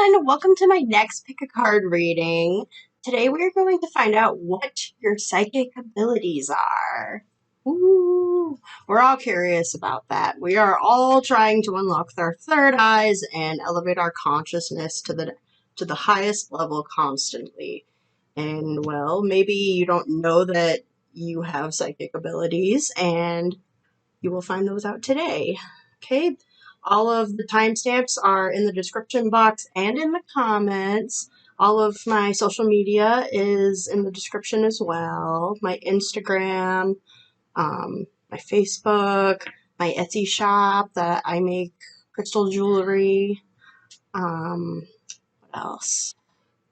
everyone, welcome to my next pick a card reading. Today we are going to find out what your psychic abilities are. Ooh, we're all curious about that. We are all trying to unlock our third eyes and elevate our consciousness to the highest level constantly. And well, maybe you don't know that you have psychic abilities, and you will find those out today. Okay? All of the timestamps are in the description box and in the comments. All of my social media is in the description as well. My Instagram, my Facebook, my Etsy shop that I make crystal jewelry. What else?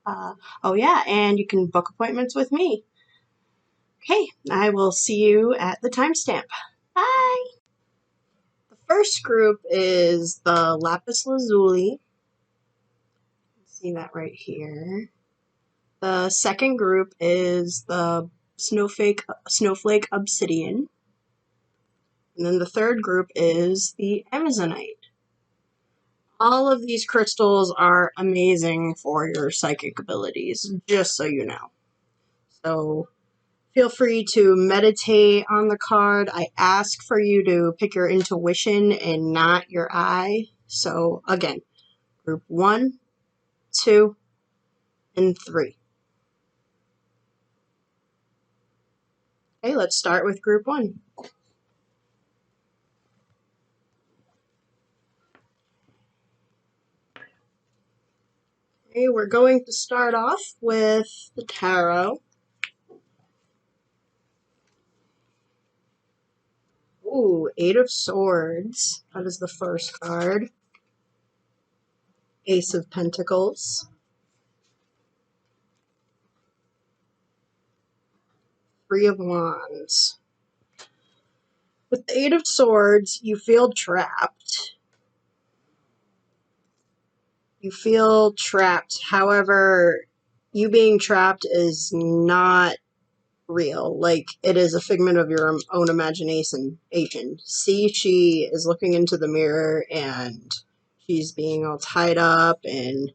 Oh yeah, and you can book appointments with me. Okay, I will see you at the timestamp. Bye! First group is the lapis lazuli. See that right here. The second group is the snowflake obsidian. And then the third group is the amazonite. All of these crystals are amazing for your psychic abilities, just so you know. So feel free to meditate on the card. I ask for you to pick your intuition and not your eye. So again, group 1, 2, and 3. Okay, let's start with group 1. Okay, we're going to start off with the tarot. Ooh, 8 of Swords. That is the first card. Ace of Pentacles. 3 of Wands. With the 8 of Swords, you feel trapped. You feel trapped. However, you being trapped is not real. Like, it is a figment of your own imagination. See, she is looking into the mirror and she's being all tied up and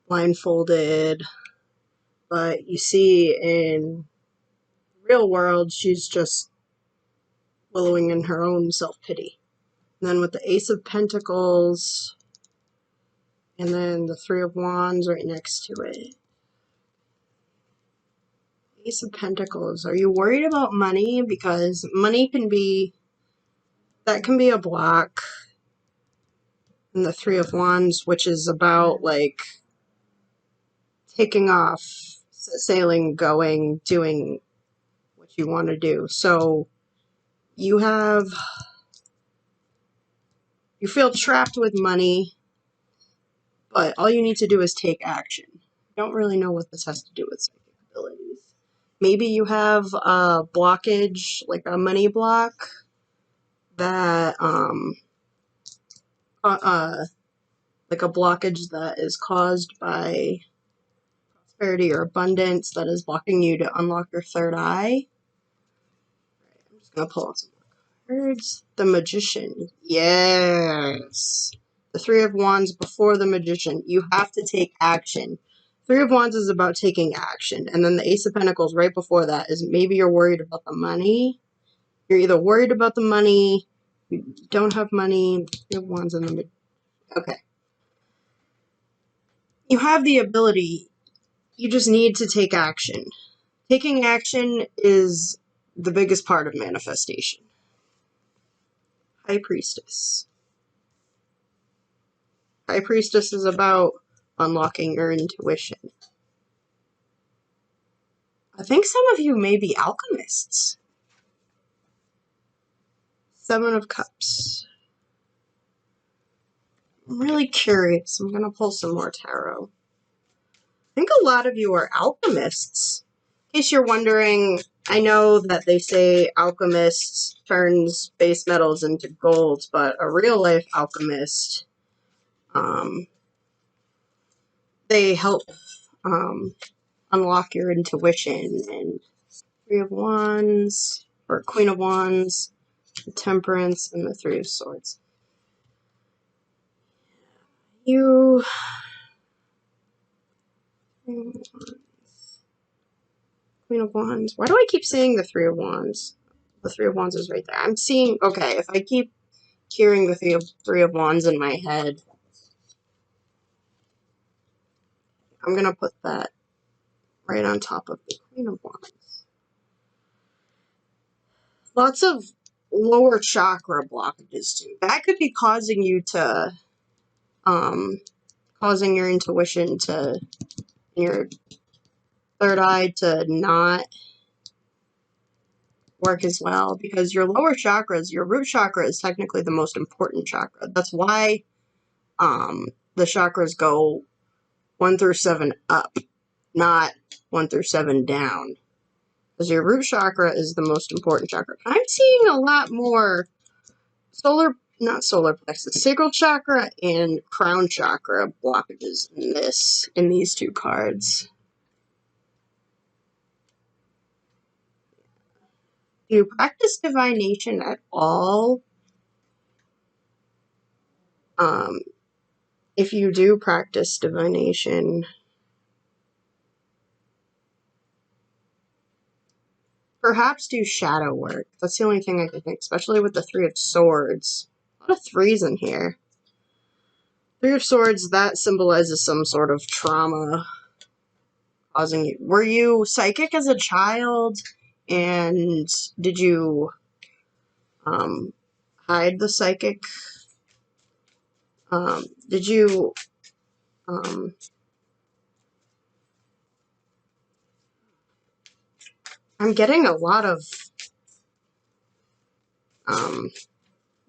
blindfolded. But you see, in the real world, she's just wallowing in her own self-pity. And then with the Ace of Pentacles and then the 3 of Wands right next to it. Ace of Pentacles. Are you worried about money? Because money can be a block. And the 3 of Wands, which is about, like, taking off, sailing, going, doing what you want to do. So you feel trapped with money, but all you need to do is take action. I don't really know what this has to do with psychic abilities. Maybe you have a blockage, like a money block, that, like a blockage that is caused by prosperity or abundance that is blocking you to unlock your third eye. I'm just going to pull out some more cards. The Magician. Yes. The 3 of Wands before the Magician. You have to take action. 3 of Wands is about taking action. And then the Ace of Pentacles right before that is maybe you're worried about the money. You're either worried about the money, you don't have money. 3 of Wands and the okay. You have the ability. You just need to take action. Taking action is the biggest part of manifestation. High Priestess. High Priestess is about unlocking your intuition. I think some of you may be alchemists. 7 of Cups. I'm really curious. I'm going to pull some more tarot. I think a lot of you are alchemists. In case you're wondering, I know that they say alchemists turns base metals into gold, but a real life alchemist, they help unlock your intuition. And 3 of Wands, or Queen of Wands, the Temperance, and the 3 of Swords. 3 of Wands before the Magician. You have the ability. You just need to take action. Taking action is the biggest part of manifestation. High Priestess. High Priestess is about unlocking your intuition. You have the ability. You just need to take action. Taking action is the biggest part of manifestation. Temperance and the 3 of Swords. You... Queen of Wands. Why do I keep saying the Three of Wands? The Three of Wands is right there. I'm seeing... Okay, if I keep hearing the Three of Wands in my head, I'm going to put that right on top of the Queen of Wands. Lots of lower chakra blockages, too. That could be causing you to... causing your intuition to... your third eye to not work as well, because your lower chakras, your root chakra is technically the most important chakra. That's why the chakras go 1 through 7 up, not 1 through 7 down. Because your root chakra is the most important chakra. I'm seeing a lot more not solar plexus, sacral chakra and crown chakra blockages in these two cards. Do you practice divination at all? If you do practice divination, perhaps do shadow work. That's the only thing I can think, especially with the Three of Swords. A lot of threes in here. Three of Swords, that symbolizes some sort of trauma causing you. Were you psychic as a child? And did you hide the psychic? Did you I'm getting a lot of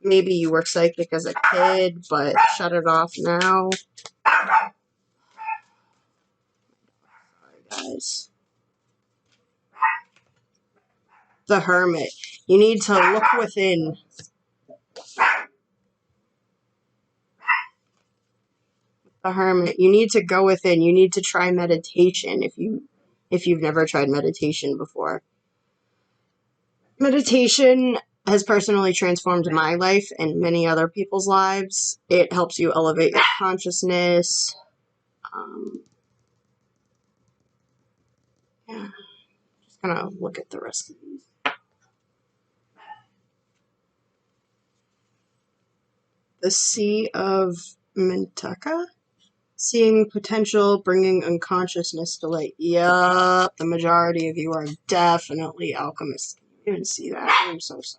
maybe you were psychic as a kid, but shut it off now. Sorry, guys. The Hermit. You need to look within. The Hermit. You need to go within. You need to try meditation if you've never tried meditation before. Meditation has personally transformed my life and many other people's lives. It helps you elevate your consciousness. Yeah. Just gonna look at the rest of these. The Sea of Mintaka? Seeing potential, bringing unconsciousness to light. Yup, the majority of you are definitely alchemists. You didn't see that. I'm so sorry.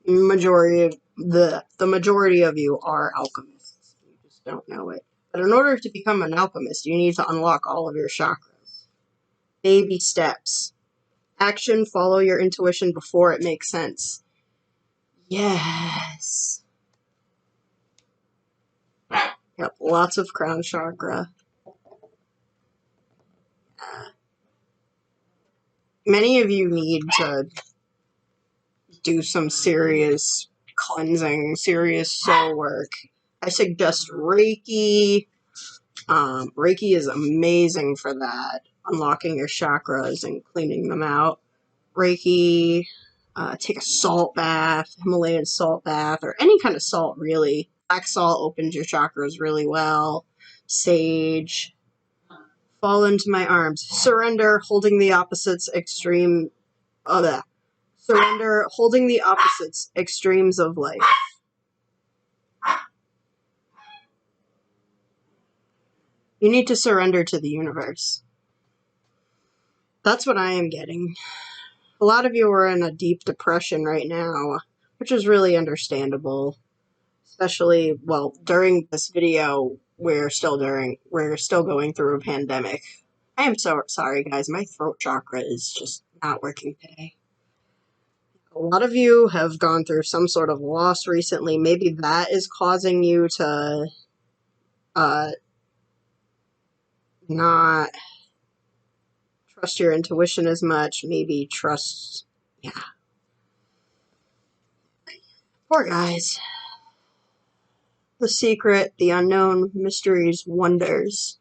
The majority of you are alchemists. You just don't know it. But in order to become an alchemist, you need to unlock all of your chakras. Baby steps. Action, follow your intuition before it makes sense. Yes. Yep, lots of crown chakra. Many of you need to do some serious cleansing, serious soul work. I suggest Reiki. Reiki is amazing for that. Unlocking your chakras and cleaning them out. Reiki, take a salt bath, Himalayan salt bath, or any kind of salt, really. Black salt opens your chakras really well. Sage. Fall into my arms. Surrender, holding the opposites extreme. Surrender, holding the opposites extremes of life. You need to surrender to the universe. That's what I am getting. A lot of you are in a deep depression right now, which is really understandable. Especially, well, during this video, we're still going through a pandemic. I am so sorry, guys. My throat chakra is just not working today. A lot of you have gone through some sort of loss recently. Maybe that is causing you to not trust your intuition as much. Maybe trust... Yeah. Poor guys. The secret, the unknown, mysteries, wonders.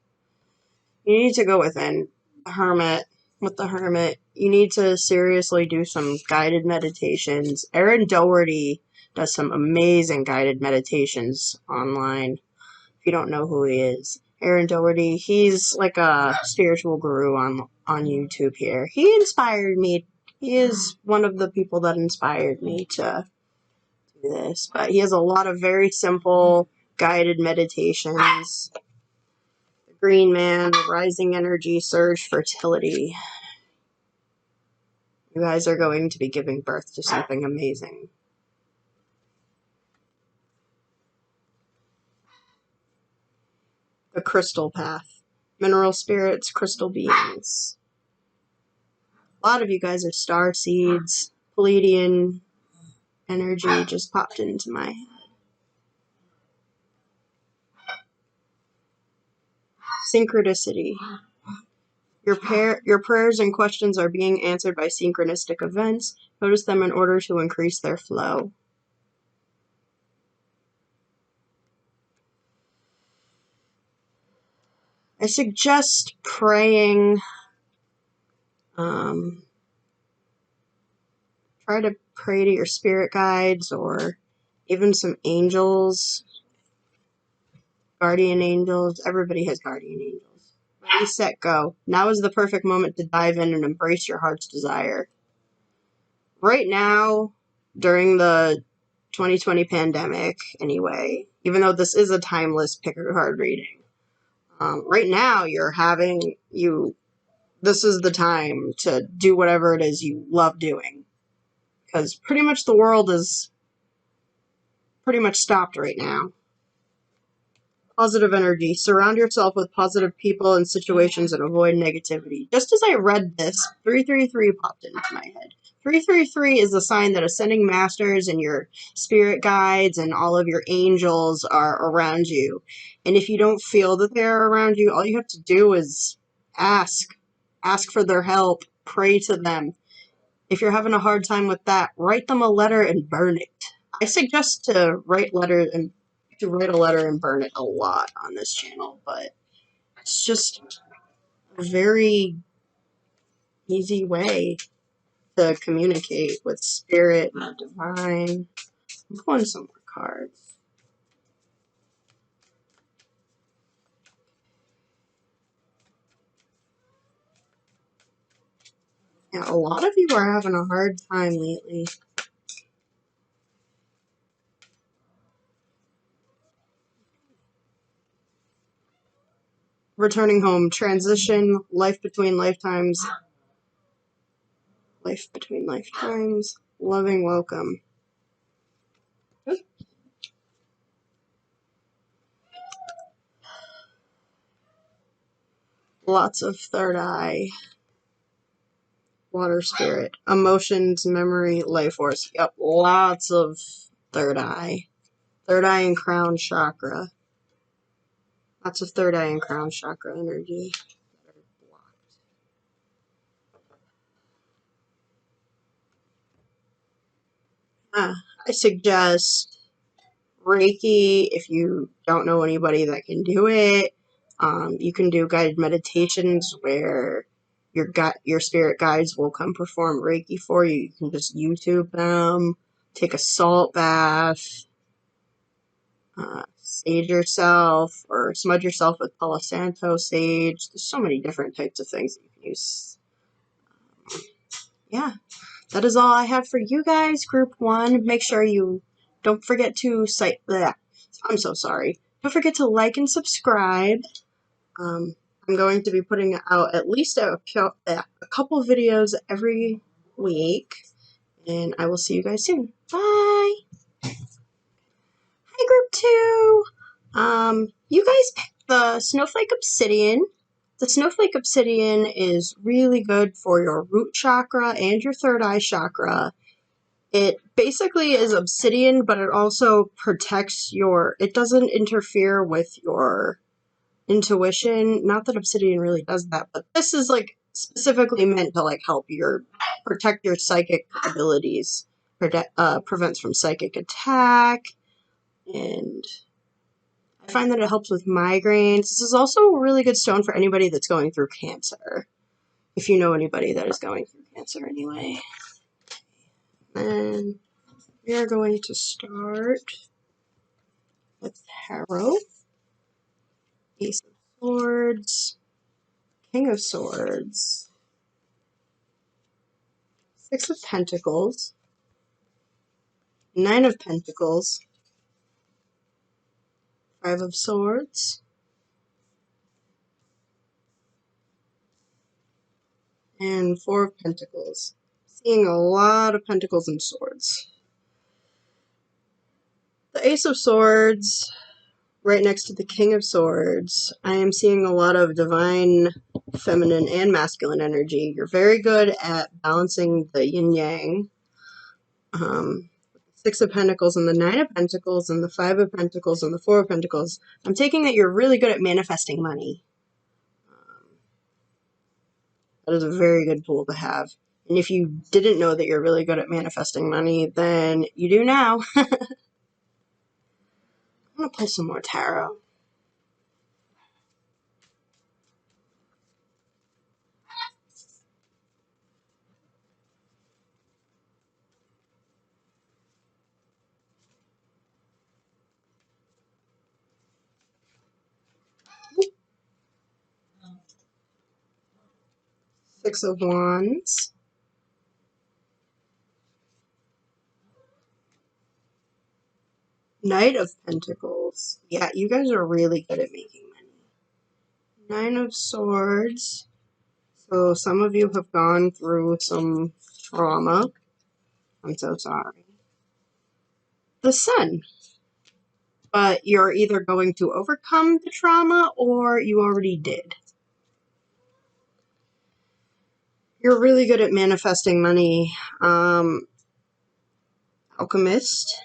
You need to go within. With the Hermit, you need to seriously do some guided meditations. Erin Doherty does some amazing guided meditations online. If you don't know who he is, Aaron Doherty, he's like a spiritual guru on YouTube here. He inspired me. He is one of the people that inspired me to do this. But he has a lot of very simple guided meditations. The Green Man, Rising Energy, Surge Fertility. You guys are going to be giving birth to something amazing. The Crystal Path. Mineral spirits, crystal beings. A lot of you guys are star seeds. Pleiadian energy just popped into my head. Synchronicity. Your prayers and questions are being answered by synchronistic events. Notice them in order to increase their flow. I suggest praying. Try to pray to your spirit guides or even some angels, guardian angels. Everybody has guardian angels. Ready, set, go. Now is the perfect moment to dive in and embrace your heart's desire. Right now, during the 2020 pandemic, anyway, even though this is a timeless pick-a-card reading, right now this is the time to do whatever it is you love doing. Because pretty much the world is pretty much stopped right now. Positive energy. Surround yourself with positive people and situations and avoid negativity. Just as I read this, 333 popped into my head. 333 is a sign that ascending masters and your spirit guides and all of your angels are around you. And if you don't feel that they're around you, all you have to do is ask. Ask for their help. Pray to them. If you're having a hard time with that, write them a letter and burn it. I suggest to write a letter and burn it a lot on this channel, but it's just a very easy way to communicate with spirit and divine. I'm pulling some more cards. Yeah, a lot of you are having a hard time lately. Returning home, transition, life between lifetimes, loving welcome. Lots of third eye. Water spirit. Emotions, memory, life force. Yep, lots of third eye. Third eye and crown chakra. Lots of third eye and crown chakra energy. I suggest Reiki if you don't know anybody that can do it. You can do guided meditations where your spirit guides will come perform Reiki for you. You can just YouTube them, take a salt bath, sage yourself, or smudge yourself with Palo Santo sage. There's so many different types of things that you can use. Yeah, that is all I have for you guys, Group 1. Make sure you don't forget to I'm so sorry. Don't forget to like and subscribe. I'm going to be putting out at least a couple videos every week, and I will see you guys soon. Bye! Hi, Group 2! You guys picked the Snowflake Obsidian. The Snowflake Obsidian is really good for your root chakra and your third eye chakra. It basically is obsidian, but it also protects it doesn't interfere with your intuition. Not that obsidian really does that, but this is like specifically meant to help protect your psychic abilities, prevents from psychic attack, and I find that it helps with migraines. This is also a really good stone for anybody that's going through cancer. If you know anybody that is going through cancer anyway. And We are going to start with Tarot, Ace of Swords, King of Swords, Six of Pentacles, Nine of Pentacles, Five of Swords, and Four of Pentacles. Seeing a lot of Pentacles and Swords. The Ace of Swords, right next to the King of Swords, I am seeing a lot of divine, feminine, and masculine energy. You're very good at balancing the yin-yang. Six of Pentacles and the Nine of Pentacles and the Five of Pentacles and the Four of Pentacles. I'm taking that you're really good at manifesting money. That is a very good tool to have. And if you didn't know that you're really good at manifesting money, then you do now. I'm going to pull some more tarot. Six of Wands. Knight of Pentacles. Yeah, you guys are really good at making money. Nine of Swords. So some of you have gone through some trauma. I'm so sorry. The Sun. But you're either going to overcome the trauma or you already did. You're really good at manifesting money. Alchemist.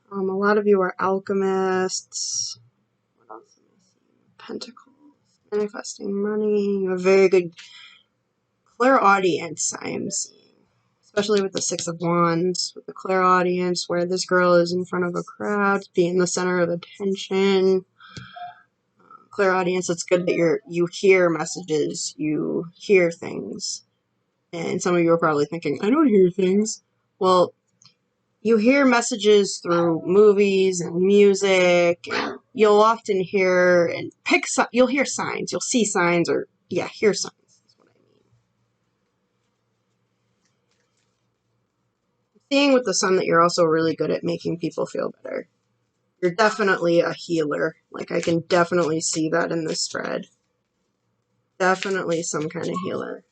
A lot of you are alchemists. What else am I seeing? Pentacles. Manifesting money. You have very good clairaudience, I am seeing. Especially with the Six of Wands. With the clairaudience, where this girl is in front of a crowd, being the center of attention. Clairaudience, it's good that you hear messages, you hear things. And some of you are probably thinking, I don't hear things. Well, you hear messages through movies and music, and you'll often hear and you'll hear signs, you'll see signs, or hear signs is what I mean. Seeing with the Sun that you're also really good at making people feel better. You're definitely a healer. Like, I can definitely see that in this spread. Definitely some kind of healer.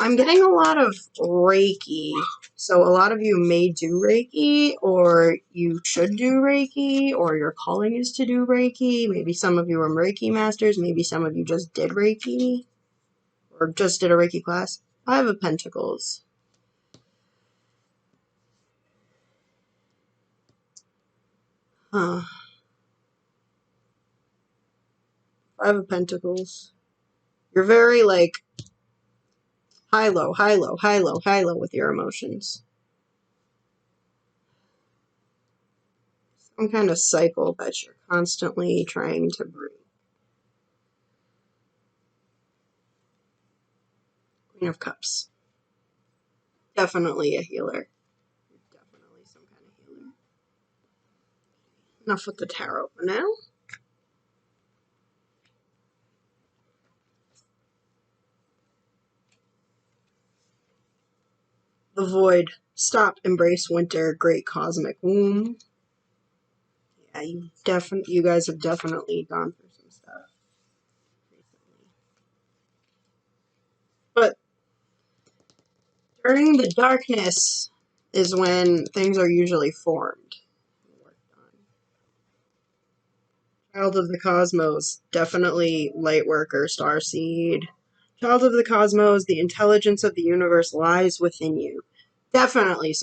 I'm getting a lot of Reiki, so a lot of you may do Reiki, or you should do Reiki, or your calling is to do Reiki. Maybe some of you are Reiki masters, maybe some of you just did Reiki, or just did a Reiki class. Five of Pentacles. Five of Pentacles. You're very, like, high-low, high-low, high-low, high-low with your emotions. Some kind of cycle that you're constantly trying to break. Queen of Cups. Definitely a healer. Definitely some kind of healer. Enough with the tarot for now. The Void. Stop, embrace winter, great cosmic womb. Yeah, you guys have definitely gone through some stuff recently. But during the darkness is when things are usually formed. Child of the Cosmos, definitely light worker, starseed. Child of the Cosmos, the intelligence of the universe lies within you. Definitely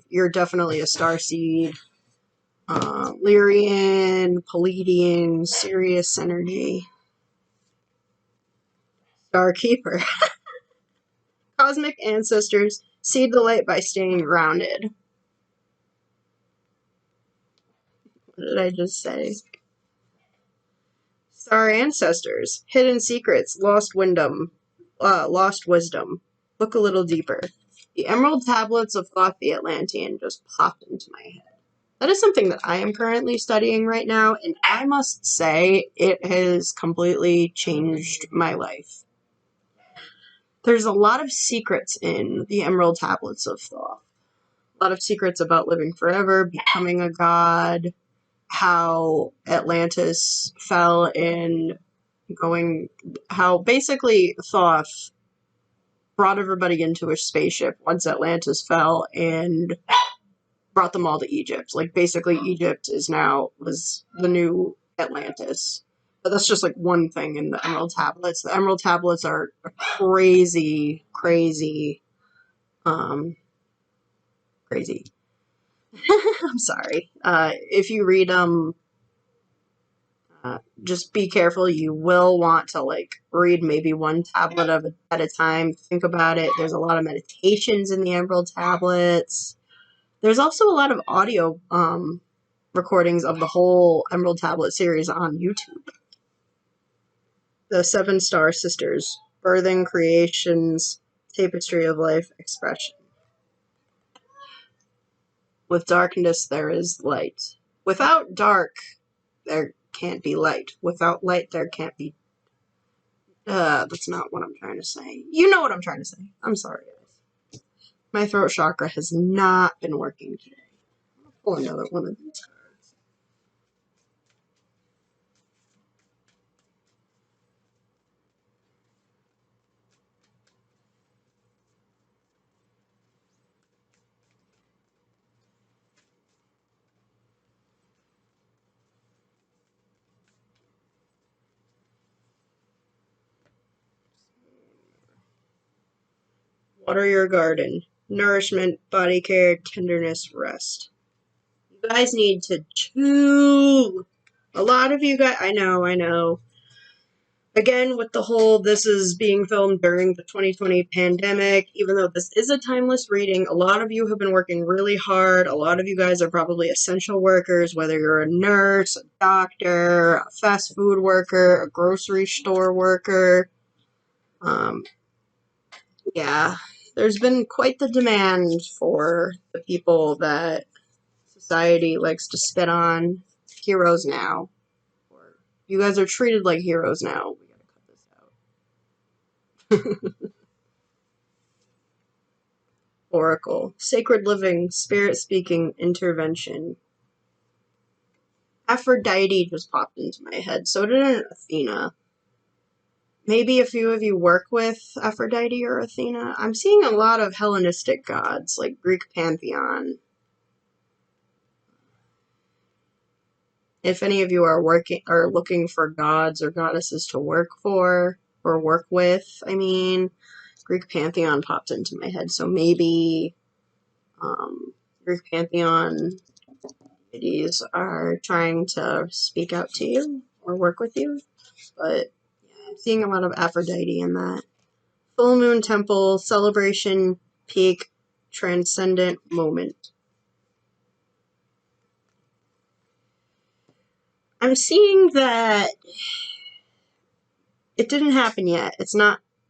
you're definitely a starseed. Lyrian, Palladian, Sirius energy. Starkeeper. Cosmic ancestors, seed the light by staying grounded. What did I just say? Star ancestors, hidden secrets, lost wisdom. Look a little deeper. The Emerald Tablets of Thoth, the Atlantean, just popped into my head. That is something that I am currently studying right now, and I must say it has completely changed my life. There's a lot of secrets in the Emerald Tablets of Thoth. A lot of secrets about living forever, becoming a god, how Atlantis fell in how basically Thoth brought everybody into a spaceship once Atlantis fell and brought them all to Egypt. Like, basically, Egypt was the new Atlantis. But that's just, like, one thing in the Emerald Tablets. The Emerald Tablets are crazy, crazy, crazy. I'm sorry. If you read them, just be careful. You will want to, like, read maybe one tablet at a time. Think about it. There's a lot of meditations in the Emerald Tablets. There's also a lot of audio recordings of the whole Emerald Tablet series on YouTube. The Seven Star Sisters, Birthing, Creations, Tapestry of Life, Expression. With darkness there is light. Without dark, there can't be light. Without light, there can't be... that's not what I'm trying to say. You know what I'm trying to say. I'm sorry, guys. My throat chakra has not been working today. I'll pull another one of these cards. Water your garden. Nourishment, body care, tenderness, rest. You guys need to chew. A lot of you guys, I know. Again, with the whole, this is being filmed during the 2020 pandemic, even though this is a timeless reading, a lot of you have been working really hard. A lot of you guys are probably essential workers, whether you're a nurse, a doctor, a fast food worker, a grocery store worker. Yeah, there's been quite the demand for the people that society likes to spit on. Heroes now. You guys are treated like heroes now. We gotta cut this out. Oracle. Sacred living, spirit speaking, intervention. Aphrodite just popped into my head, so did Athena. Maybe a few of you work with Aphrodite or Athena. I'm seeing a lot of Hellenistic gods, like Greek pantheon. If any of you are looking for gods or goddesses to work for, or work with, Greek pantheon popped into my head, so maybe Greek pantheon deities are trying to speak out to you or work with you, but yeah, I'm seeing a lot of Aphrodite in that. Full moon temple, celebration, peak, transcendent moment. I'm seeing that it didn't happen yet. It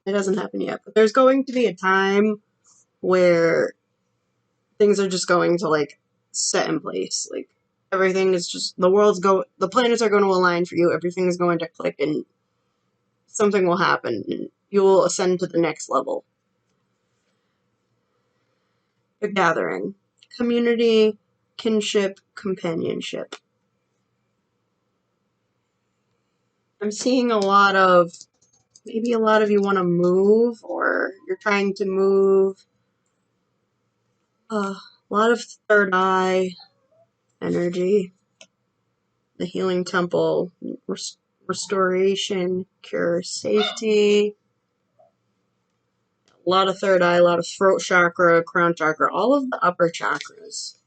hasn't happened yet, but there's going to be a time where things are just going to, like, set in place. Like, everything is just, the planets are going to align for you, everything is going to click, and something will happen, and you will ascend to the next level. A gathering. Community, kinship, companionship. I'm seeing maybe a lot of you want to move, or you're trying to move. A lot of third eye energy. The healing temple, restoration, cure, safety. A lot of third eye, a lot of throat chakra, crown chakra, all of the upper chakras.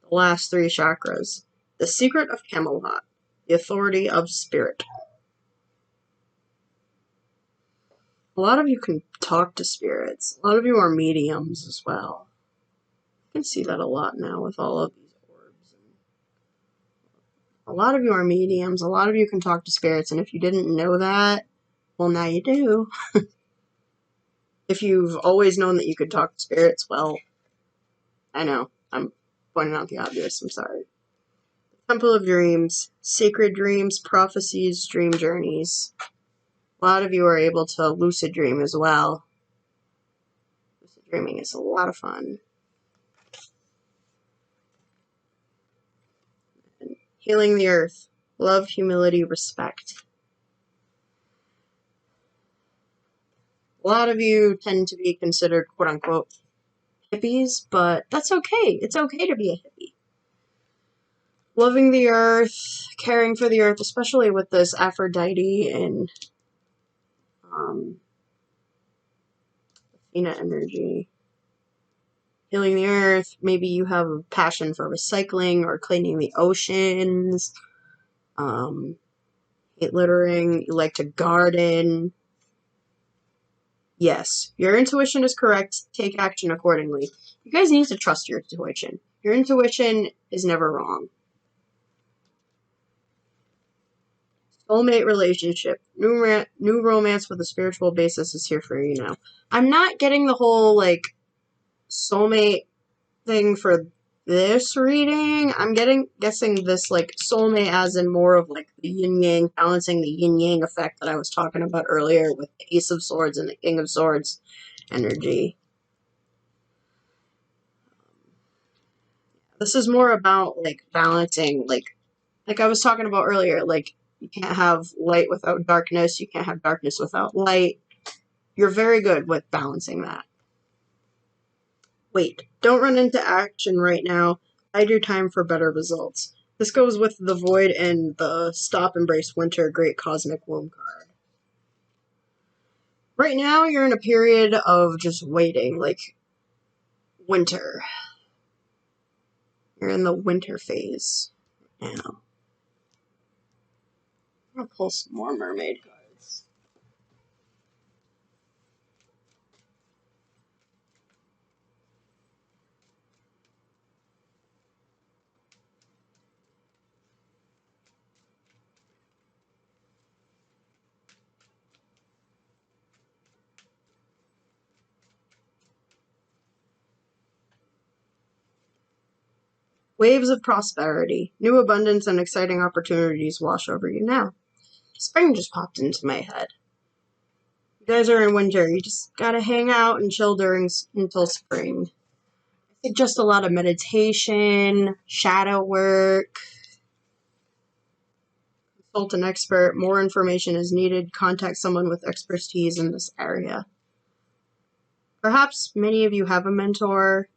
The last three chakras. The secret of Camelot. The authority of spirit. A lot of you can talk to spirits. A lot of you are mediums as well. I can see that a lot now with all of these orbs. A lot of you are mediums. A lot of you can talk to spirits, and if you didn't know that, well, now you do. If you've always known that you could talk to spirits, well, I know, I'm pointing out the obvious, I'm sorry. Temple of Dreams, sacred dreams, prophecies, dream journeys. A lot of you are able to lucid dream as well. Lucid dreaming is a lot of fun. And healing the earth, love, humility, respect. A lot of you tend to be considered quote-unquote hippies, but that's okay. It's okay to be a hippie. Loving the earth, caring for the earth, especially with this Aphrodite and Athena energy. Healing the earth, maybe you have a passion for recycling or cleaning the oceans. Hate littering, you like to garden. Yes, your intuition is correct. Take action accordingly. You guys need to trust your intuition. Your intuition is never wrong. Soulmate relationship. New romance with a spiritual basis is here for you now. I'm not getting the whole, like, soulmate thing for this reading. I'm guessing this, like, soulmate as in more of, like, the yin-yang, balancing the yin-yang effect that I was talking about earlier with the Ace of Swords and the King of Swords energy. This is more about, like, balancing, like I was talking about earlier, like, you can't have light without darkness, you can't have darkness without light. You're very good with balancing that. Wait, don't run into action right now. Bide your time for better results. This goes with the Void and the Stop, Embrace Winter Great Cosmic Womb card. Right now, you're in a period of just waiting, like winter. You're in the winter phase now. I'm gonna pull some more mermaid cards. Waves of prosperity. New abundance and exciting opportunities wash over you now. Spring just popped into my head. You guys are in winter. You just gotta hang out and chill until spring. I suggest a lot of meditation, shadow work. Consult an expert. More information is needed. Contact someone with expertise in this area. Perhaps many of you have a mentor,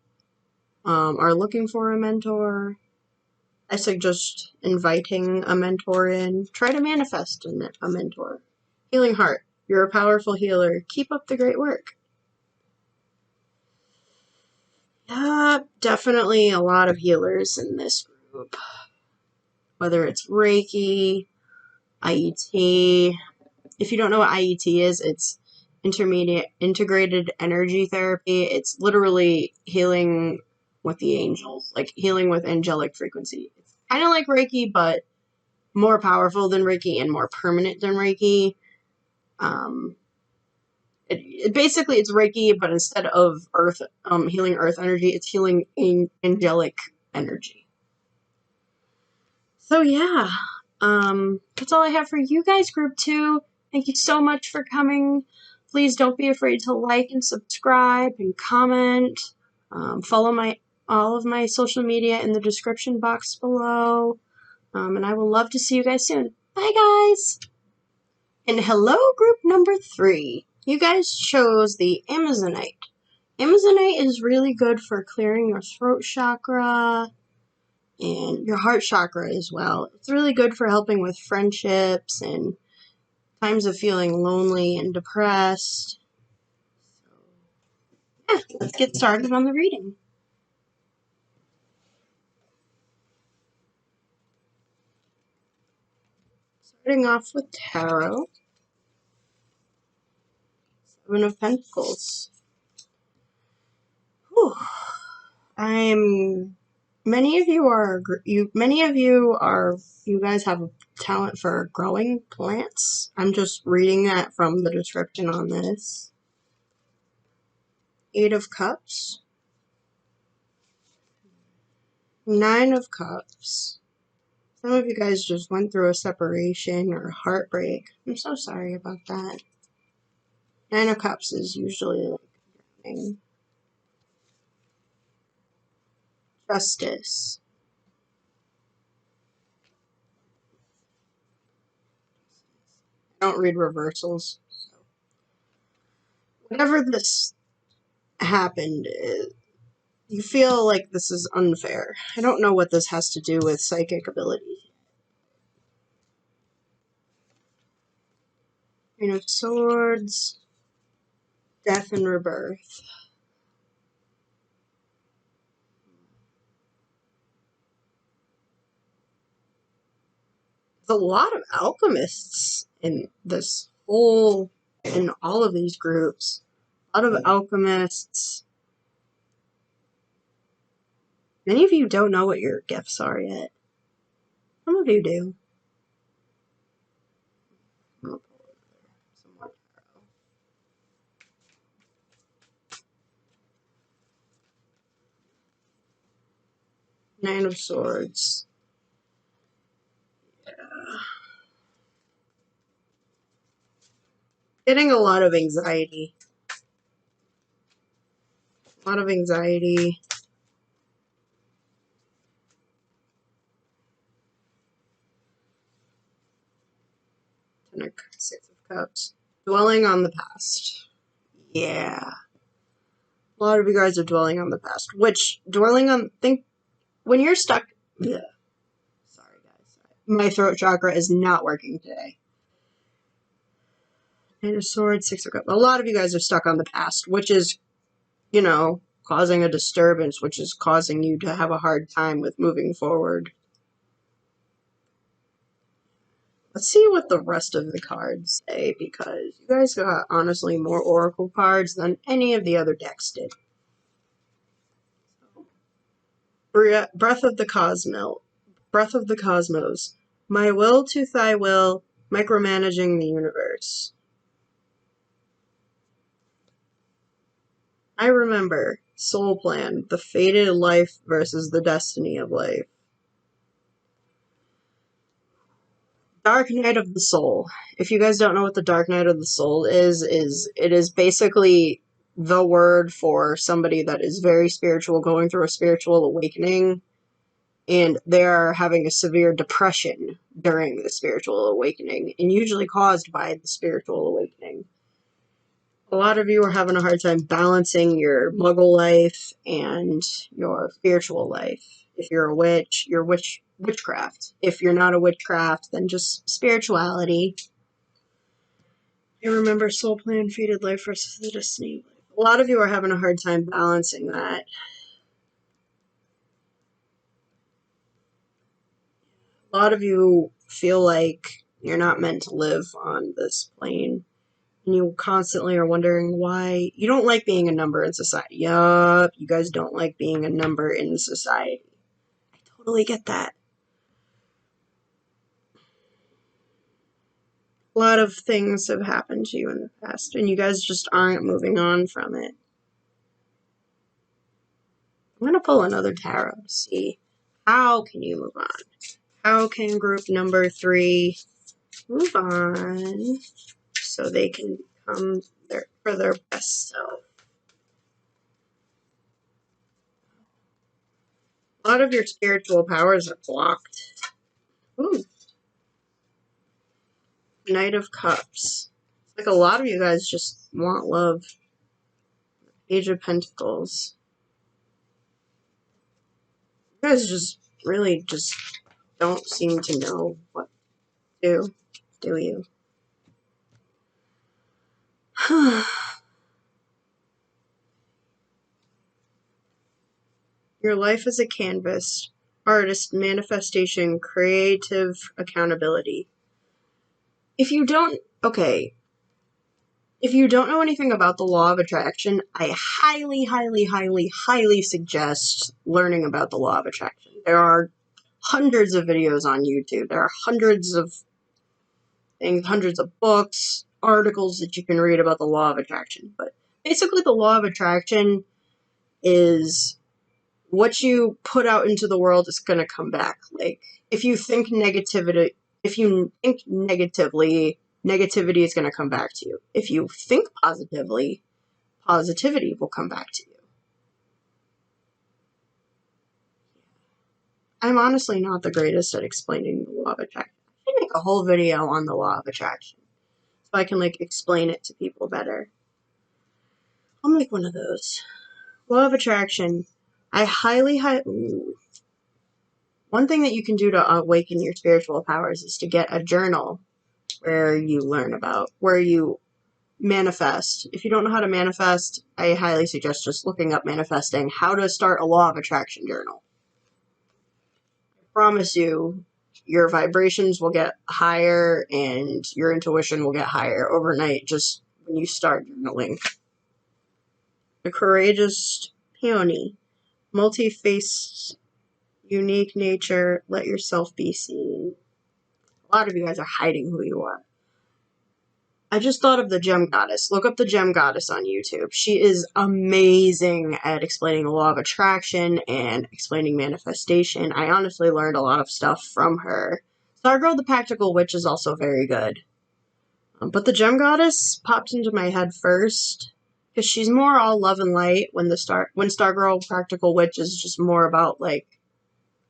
are looking for a mentor. I suggest inviting a mentor in. Try to manifest a mentor. Healing heart. You're a powerful healer. Keep up the great work. Yeah, definitely a lot of healers in this group. Whether it's Reiki, IET. If you don't know what IET is, it's integrated energy therapy. It's literally healing with the angels, like healing with angelic frequency. It's kind of like Reiki, but more powerful than Reiki and more permanent than Reiki. Basically it's Reiki, but instead of earth, healing earth energy, it's healing angelic energy. So yeah, that's all I have for you guys, group 2. Thank you so much for coming. Please don't be afraid to like and subscribe and comment. Follow all of my social media in the description box below. And I will love to see you guys soon. Bye, guys! And hello, group number 3. You guys chose the Amazonite. Amazonite is really good for clearing your throat chakra and your heart chakra as well. It's really good for helping with friendships and times of feeling lonely and depressed. So, yeah, let's get started on the reading. Starting off with Tarot. 7 of Pentacles. Whew. Many of you guys have a talent for growing plants. I'm just reading that from the description on this. Eight of Cups. Nine of Cups. Some of you guys just went through a separation or heartbreak. I'm so sorry about that. Nine of Cups is usually like justice. I don't read reversals. So. Whatever this happened, you feel like this is unfair. I don't know what this has to do with psychic ability. Queen of Swords. Death and rebirth. There's a lot of alchemists in all of these groups. A lot of alchemists. Many of you don't know what your gifts are yet. Some of you do. I'm gonna pull some more tarot. Nine of Swords. Yeah. Getting a lot of anxiety. A lot of anxiety. Six of Cups. Dwelling on the past. Yeah. A lot of you guys are dwelling on the past. When you're stuck... Yeah. Sorry, guys. My throat chakra is not working today. Nine of Swords, Six of Cups. A lot of you guys are stuck on the past, which is, causing a disturbance, which is causing you to have a hard time with moving forward. Let's see what the rest of the cards say, because you guys got, honestly, more oracle cards than any of the other decks did. Breath of the Cosmos. My will to thy will, micromanaging the universe. I remember. Soul plan. The fated life versus the destiny of life. Dark Night of the Soul. If you guys don't know what the Dark Night of the Soul is it is basically the word for somebody that is very spiritual, going through a spiritual awakening, and they're having a severe depression during the spiritual awakening, and usually caused by the spiritual awakening. A lot of you are having a hard time balancing your muggle life and your spiritual life. If you're a witch, you're witchcraft. If you're not a witchcraft, then just spirituality. I remember soul plan, fated life versus the destiny. A lot of you are having a hard time balancing that. A lot of you feel like you're not meant to live on this plane. And you constantly are wondering why you don't like being a number in society. Yup, you guys don't like being a number in society. I totally get that. A lot of things have happened to you in the past, and you guys just aren't moving on from it. I'm going to pull another tarot to see how can you move on. How can group number 3 move on so they can become their best self? A lot of your spiritual powers are blocked. Ooh. Knight of Cups. It's like a lot of you guys just want love. Page of Pentacles. You guys just really just don't seem to know what to do you? Your life is a canvas. Artist, manifestation, creative accountability. If you don't know anything about the law of attraction, I highly, highly, highly, highly suggest learning about the law of attraction. There are hundreds of videos on YouTube. There are hundreds of things, hundreds of books, articles that you can read about the law of attraction. But basically the law of attraction is what you put out into the world is going to come back. Like, if you think negativity, if you think negatively, negativity is going to come back to you. If you think positively, positivity will come back to you. I'm honestly not the greatest at explaining the law of attraction. I should make a whole video on the law of attraction so I can, like, explain it to people better. I'll make one of those. Law of attraction. I highly. One thing that you can do to awaken your spiritual powers is to get a journal where you learn about, where you manifest. If you don't know how to manifest, I highly suggest just looking up manifesting, how to start a law of attraction journal. I promise you, your vibrations will get higher and your intuition will get higher overnight just when you start journaling. The courageous peony, multi-faced, unique nature, let yourself be seen. A lot of you guys are hiding who you are. I just thought of the Gem Goddess. Look up the Gem Goddess on YouTube. She is amazing at explaining the law of attraction and explaining manifestation. I honestly learned a lot of stuff from her. Stargirl the Practical Witch is also very good. But the Gem Goddess popped into my head first because she's more all love and light when Stargirl Practical Witch is just more about, like,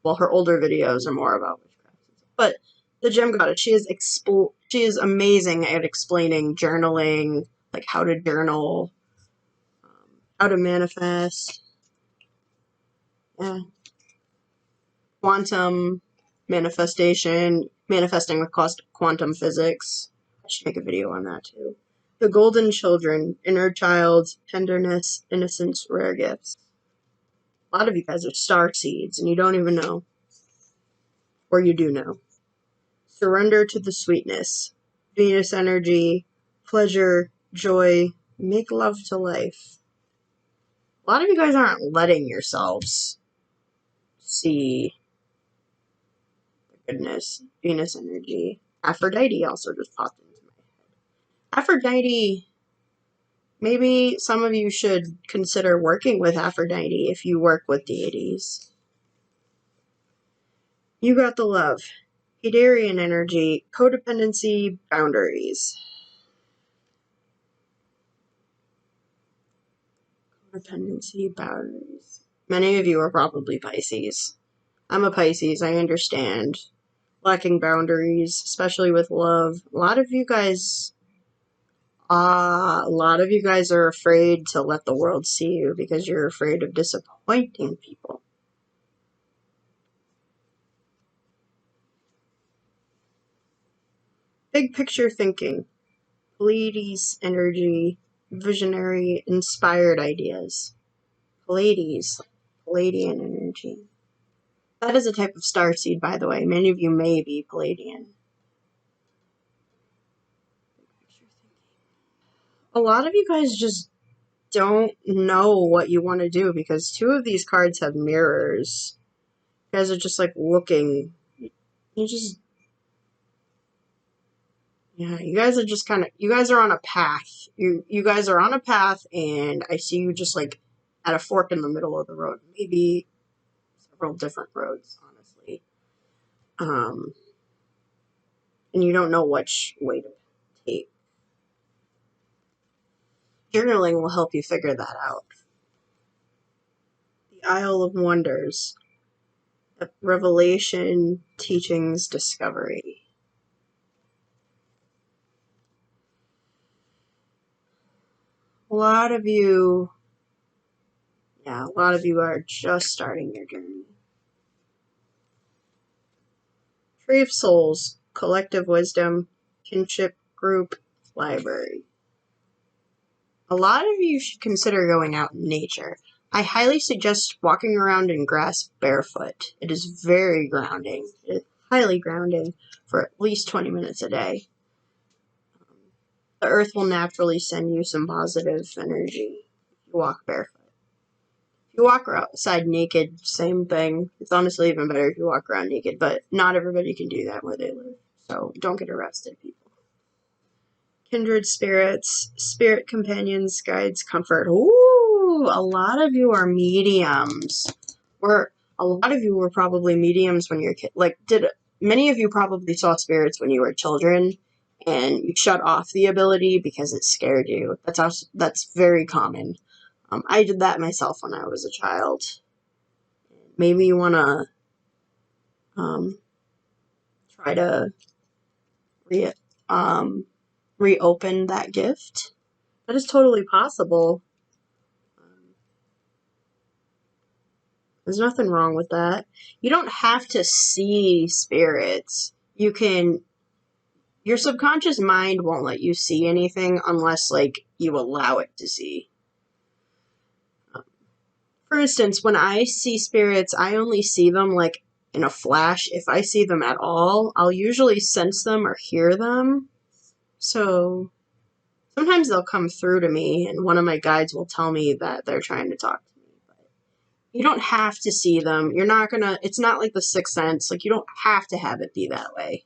well, her older videos are more about witchcraft. But the Gem Goddess, she is amazing at explaining journaling, like how to journal, how to manifest, quantum manifestation, manifesting with quantum physics. I should make a video on that too. The Golden Children, inner child, tenderness, innocence, rare gifts. A lot of you guys are star seeds and you don't even know. Or you do know. Surrender to the sweetness, Venus energy, pleasure, joy, make love to life. A lot of you guys aren't letting yourselves see the goodness. Venus energy. Aphrodite also just popped into my head. Aphrodite, maybe some of you should consider working with Aphrodite if you work with deities. You got the love. Hidarian energy, codependency, boundaries. Codependency, boundaries. Many of you are probably Pisces. I'm a Pisces, I understand. Lacking boundaries, especially with love. A lot of you guys are afraid to let the world see you because you're afraid of disappointing people. Big picture thinking. Pleiades energy, visionary, inspired ideas. Pleiadian energy. That is a type of starseed, by the way. Many of you may be Pleiadian. A lot of you guys just don't know what you want to do because two of these cards have mirrors. You guys are just like looking. You guys are just you guys are on a path. You guys are on a path and I see you just like at a fork in the middle of the road. Maybe several different roads, honestly. And you don't know which way to take. Journaling will help you figure that out. The Isle of Wonders. Revelation, teachings, discovery. A lot of you are just starting your journey. Tree of Souls, collective wisdom, kinship, group, library. A lot of you should consider going out in nature. I highly suggest walking around in grass barefoot. It is very grounding. It's highly grounding for at least 20 minutes a day. The earth will naturally send you some positive energy if you walk barefoot. If you walk outside naked, same thing. It's honestly even better if you walk around naked, but not everybody can do that where they live. So don't get arrested, people. Kindred spirits, spirit companions, guides, comfort. Ooh, a lot of you are mediums. Or a lot of you were probably mediums when you were like, many of you probably saw spirits when you were children and you shut off the ability because it scared you. That's very common. I did that myself when I was a child. Maybe you want to try to reopen that gift. That is totally possible. There's nothing wrong with that. You don't have to see spirits. Your subconscious mind won't let you see anything unless, like, you allow it to see. For instance, when I see spirits, I only see them, like, in a flash. If I see them at all, I'll usually sense them or hear them. So sometimes they'll come through to me, and one of my guides will tell me that they're trying to talk to me. But you don't have to see them. It's not like the Sixth Sense. Like, you don't have to have it be that way.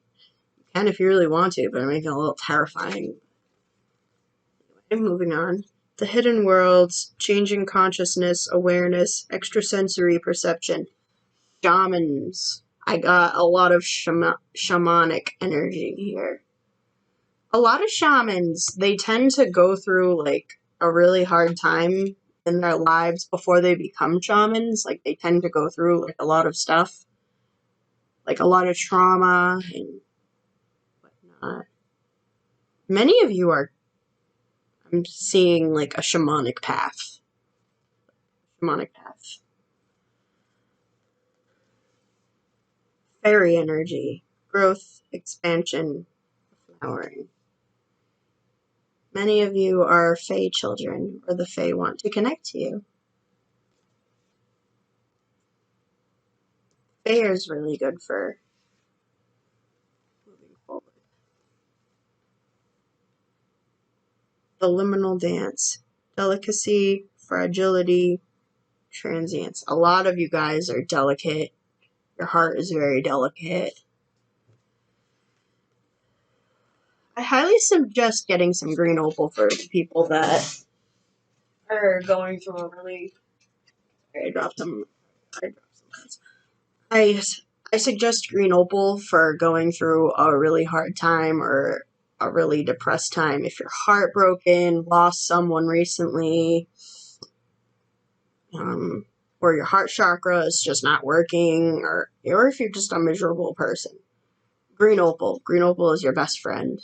You can if you really want to, but it makes it a little terrifying. And moving on. The hidden worlds, changing consciousness, awareness, extrasensory perception. Shamans. I got a lot of shamanic energy here. A lot of shamans, they tend to go through, like, a really hard time in their lives before they become shamans. Like, they tend to go through, like, a lot of stuff. Like, a lot of trauma and whatnot. Many of you I'm seeing, like, a shamanic path. Fairy energy. Growth, expansion, flowering. Many of you are Fae children, or the Fae want to connect to you. Fae is really good for moving forward. The liminal dance. Delicacy, fragility, transience. A lot of you guys are delicate. Your heart is very delicate. I highly suggest getting some green opal for people that are going through a really... I dropped some cards. I suggest green opal for going through a really hard time or a really depressed time. If you're heartbroken, lost someone recently, or your heart chakra is just not working, or if you're just a miserable person. Green opal. Green opal is your best friend.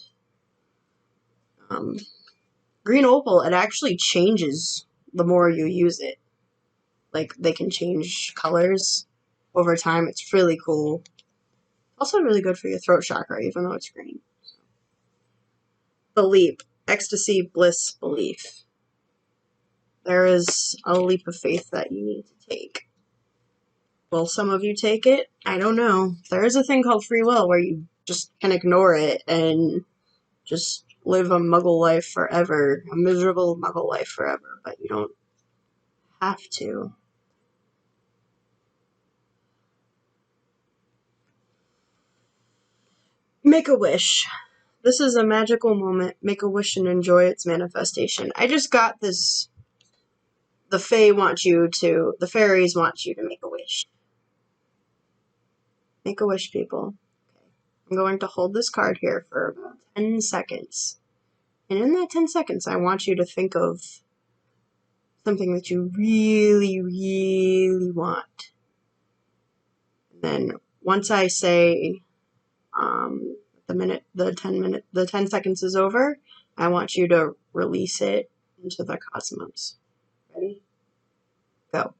Green opal, it actually changes the more you use it. Like, they can change colors over time. It's really cool. Also really good for your throat chakra, even though it's green. The leap. Ecstasy, bliss, belief. There is a leap of faith that you need to take. Will some of you take it? I don't know. There is a thing called free will where you just can ignore it and just live a muggle life forever. A miserable muggle life forever. But you don't have to. Make a wish. This is a magical moment. Make a wish and enjoy its manifestation. I just got this. The fairies want you to make a wish. Make a wish, people. Okay. I'm going to hold this card here for about 10 seconds. And in that 10 seconds, I want you to think of something that you really, really want. And then once I say the 10 seconds is over, I want you to release it into the cosmos. Ready? Go.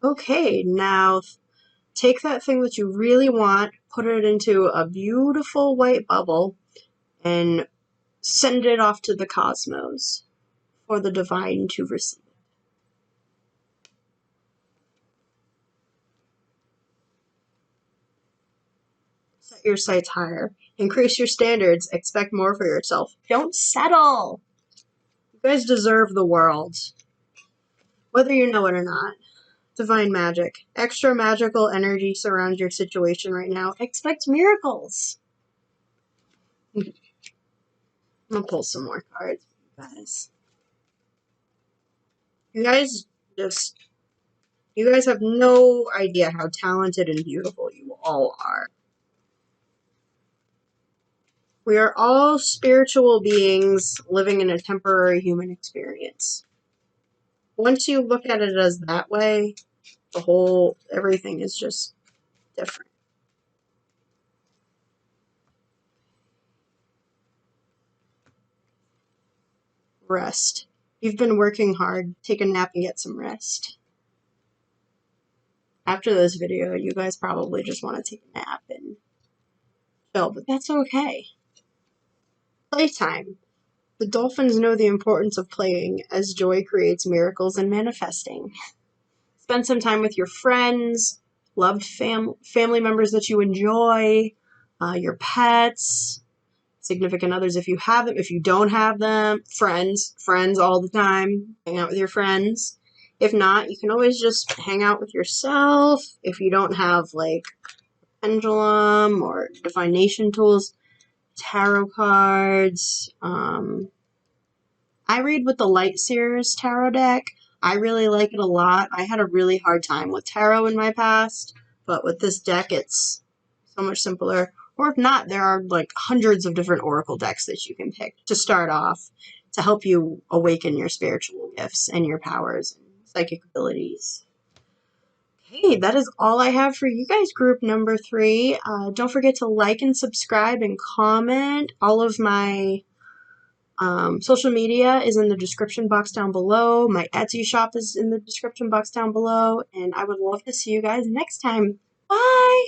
Okay, now take that thing that you really want, put it into a beautiful white bubble, and send it off to the cosmos for the divine to receive. Set your sights higher. Increase your standards. Expect more for yourself. Don't settle. You guys deserve the world. Whether you know it or not. Divine magic. Extra magical energy surrounds your situation right now. Expect miracles. I'm gonna pull some more cards for you guys. You guys have no idea how talented and beautiful you all are. We are all spiritual beings living in a temporary human experience. Once you look at it as that way, everything is just different. Rest. You've been working hard. Take a nap and get some rest. After this video, you guys probably just want to take a nap and chill, but that's okay. Playtime. The dolphins know the importance of playing, as joy creates miracles and manifesting. Spend some time with your friends, loved family members that you enjoy, your pets, significant others if you have them. If you don't have them, friends all the time. Hang out with your friends. If not, you can always just hang out with yourself. If you don't have like pendulum or divination tools, tarot cards. I read with the Light Seers tarot deck. I really like it a lot. I had a really hard time with tarot in my past, but with this deck, it's so much simpler. Or if not, there are like hundreds of different oracle decks that you can pick to start off to help you awaken your spiritual gifts and your powers and psychic abilities. Okay, that is all I have for you guys, group number 3. Don't forget to like and subscribe and comment. All of my social media is in the description box down below. My Etsy shop is in the description box down below. And I would love to see you guys next time. Bye!